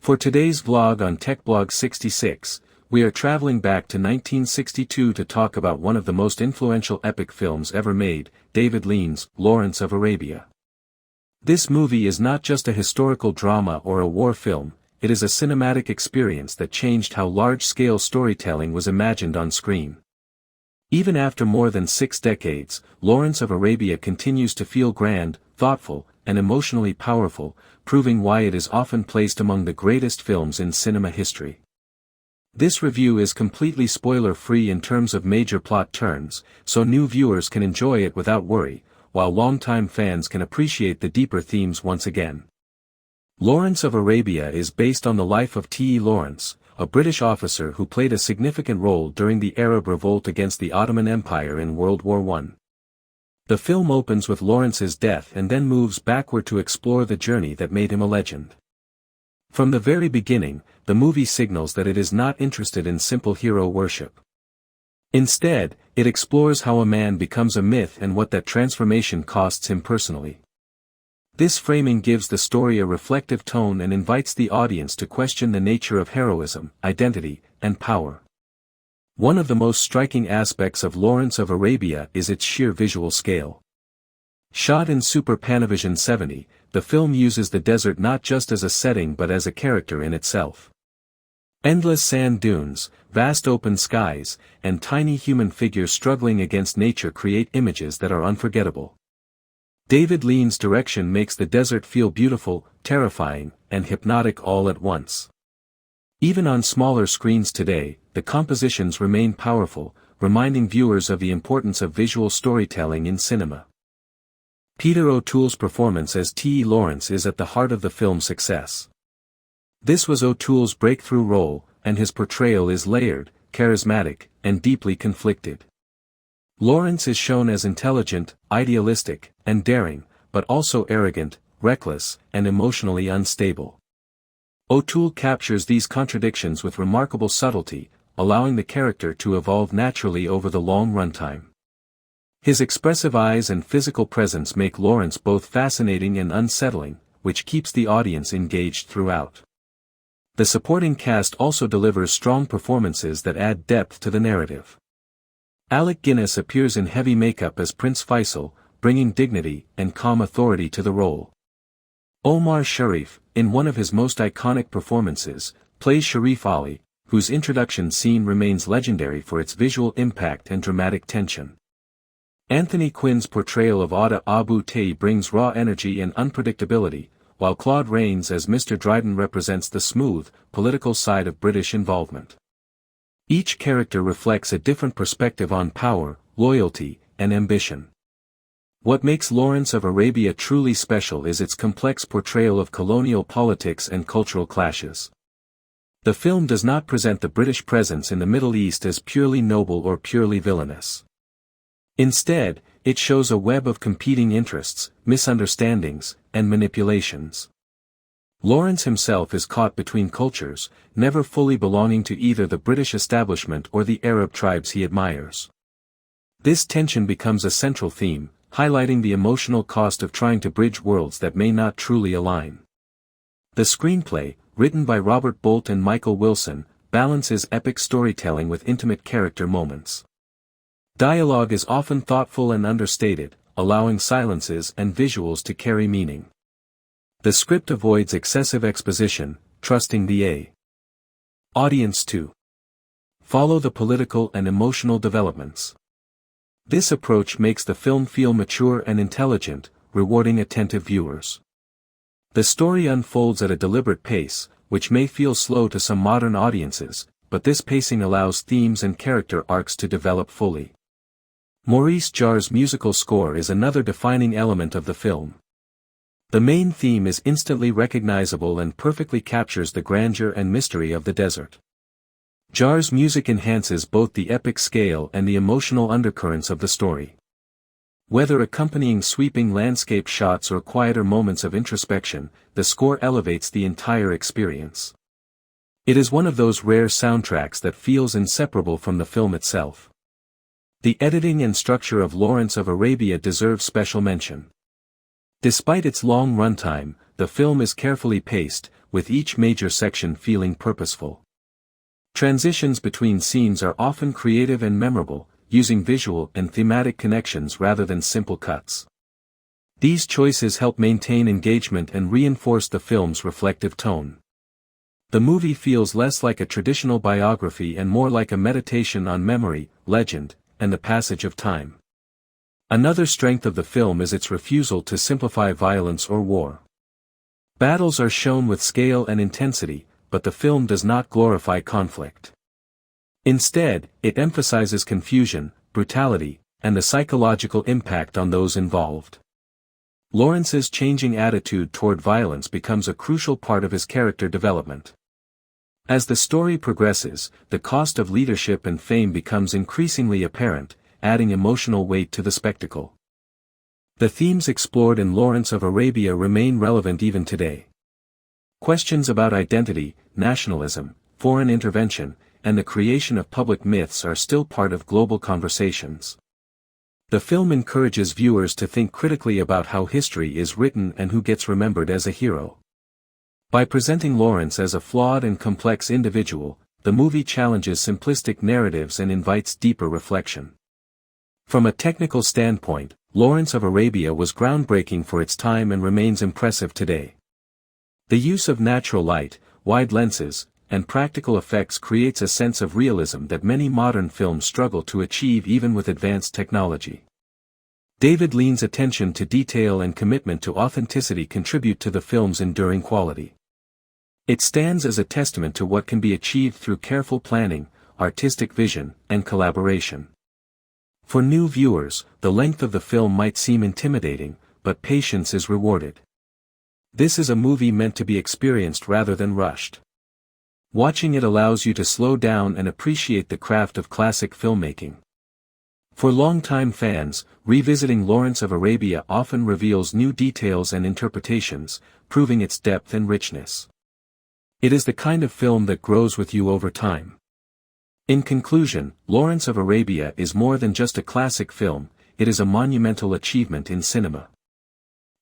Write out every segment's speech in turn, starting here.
For today's vlog on TechBlog 66, we are traveling back to 1962 to talk about one of the most influential epic films ever made, David Lean's Lawrence of Arabia. This movie is not just a historical drama or a war film, it is a cinematic experience that changed how large-scale storytelling was imagined on screen. Even after more than 6 decades, Lawrence of Arabia continues to feel grand, thoughtful, and emotionally powerful, proving why it is often placed among the greatest films in cinema history. This review is completely spoiler-free in terms of major plot turns, so new viewers can enjoy it without worry, while longtime fans can appreciate the deeper themes once again. Lawrence of Arabia is based on the life of T. E. Lawrence, a British officer who played a significant role during the Arab revolt against the Ottoman Empire in World War I. The film opens with Lawrence's death and then moves backward to explore the journey that made him a legend. From the very beginning, the movie signals that it is not interested in simple hero worship. Instead, it explores how a man becomes a myth and what that transformation costs him personally. This framing gives the story a reflective tone and invites the audience to question the nature of heroism, identity, and power. One of the most striking aspects of Lawrence of Arabia is its sheer visual scale. Shot in Super Panavision 70, the film uses the desert not just as a setting but as a character in itself. Endless sand dunes, vast open skies, and tiny human figures struggling against nature create images that are unforgettable. David Lean's direction makes the desert feel beautiful, terrifying, and hypnotic all at once. Even on smaller screens today, the compositions remain powerful, reminding viewers of the importance of visual storytelling in cinema. Peter O'Toole's performance as T. E. Lawrence is at the heart of the film's success. This was O'Toole's breakthrough role, and his portrayal is layered, charismatic, and deeply conflicted. Lawrence is shown as intelligent, idealistic, and daring, but also arrogant, reckless, and emotionally unstable. O'Toole captures these contradictions with remarkable subtlety, allowing the character to evolve naturally over the long runtime. His expressive eyes and physical presence make Lawrence both fascinating and unsettling, which keeps the audience engaged throughout. The supporting cast also delivers strong performances that add depth to the narrative. Alec Guinness appears in heavy makeup as Prince Faisal, bringing dignity and calm authority to the role. Omar Sharif, in one of his most iconic performances, plays Sharif Ali, whose introduction scene remains legendary for its visual impact and dramatic tension. Anthony Quinn's portrayal of Atta Abu Tay brings raw energy and unpredictability, while Claude Rains as Mr. Dryden represents the smooth, political side of British involvement. Each character reflects a different perspective on power, loyalty, and ambition. What makes Lawrence of Arabia truly special is its complex portrayal of colonial politics and cultural clashes. The film does not present the British presence in the Middle East as purely noble or purely villainous. Instead, it shows a web of competing interests, misunderstandings, and manipulations. Lawrence himself is caught between cultures, never fully belonging to either the British establishment or the Arab tribes he admires. This tension becomes a central theme, highlighting the emotional cost of trying to bridge worlds that may not truly align. The screenplay, written by Robert Bolt and Michael Wilson, balances epic storytelling with intimate character moments. Dialogue is often thoughtful and understated, allowing silences and visuals to carry meaning. The script avoids excessive exposition, trusting the audience to follow the political and emotional developments. This approach makes the film feel mature and intelligent, rewarding attentive viewers. The story unfolds at a deliberate pace, which may feel slow to some modern audiences, but this pacing allows themes and character arcs to develop fully. Maurice Jarre's musical score is another defining element of the film. The main theme is instantly recognizable and perfectly captures the grandeur and mystery of the desert. Jarre's music enhances both the epic scale and the emotional undercurrents of the story. Whether accompanying sweeping landscape shots or quieter moments of introspection, the score elevates the entire experience. It is one of those rare soundtracks that feels inseparable from the film itself. The editing and structure of Lawrence of Arabia deserve special mention. Despite its long runtime, the film is carefully paced, with each major section feeling purposeful. Transitions between scenes are often creative and memorable, using visual and thematic connections rather than simple cuts. These choices help maintain engagement and reinforce the film's reflective tone. The movie feels less like a traditional biography and more like a meditation on memory, legend, and the passage of time. Another strength of the film is its refusal to simplify violence or war. Battles are shown with scale and intensity, but the film does not glorify conflict. Instead, it emphasizes confusion, brutality, and the psychological impact on those involved. Lawrence's changing attitude toward violence becomes a crucial part of his character development. As the story progresses, the cost of leadership and fame becomes increasingly apparent, adding emotional weight to the spectacle. The themes explored in Lawrence of Arabia remain relevant even today. Questions about identity, nationalism, foreign intervention, and the creation of public myths are still part of global conversations. The film encourages viewers to think critically about how history is written and who gets remembered as a hero. By presenting Lawrence as a flawed and complex individual, the movie challenges simplistic narratives and invites deeper reflection. From a technical standpoint, Lawrence of Arabia was groundbreaking for its time and remains impressive today. The use of natural light, wide lenses, and practical effects creates a sense of realism that many modern films struggle to achieve even with advanced technology. David Lean's attention to detail and commitment to authenticity contribute to the film's enduring quality. It stands as a testament to what can be achieved through careful planning, artistic vision, and collaboration. For new viewers, the length of the film might seem intimidating, but patience is rewarded. This is a movie meant to be experienced rather than rushed. Watching it allows you to slow down and appreciate the craft of classic filmmaking. For longtime fans, revisiting Lawrence of Arabia often reveals new details and interpretations, proving its depth and richness. It is the kind of film that grows with you over time. In conclusion, Lawrence of Arabia is more than just a classic film, it is a monumental achievement in cinema.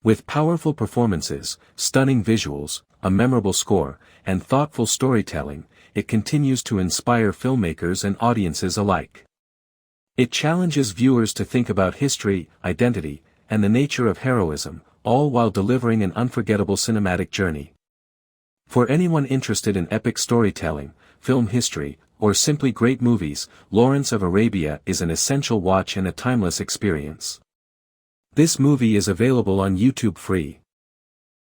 With powerful performances, stunning visuals, a memorable score, and thoughtful storytelling, it continues to inspire filmmakers and audiences alike. It challenges viewers to think about history, identity, and the nature of heroism, all while delivering an unforgettable cinematic journey. For anyone interested in epic storytelling, film history, or simply great movies, Lawrence of Arabia is an essential watch and a timeless experience. This movie is available on YouTube free.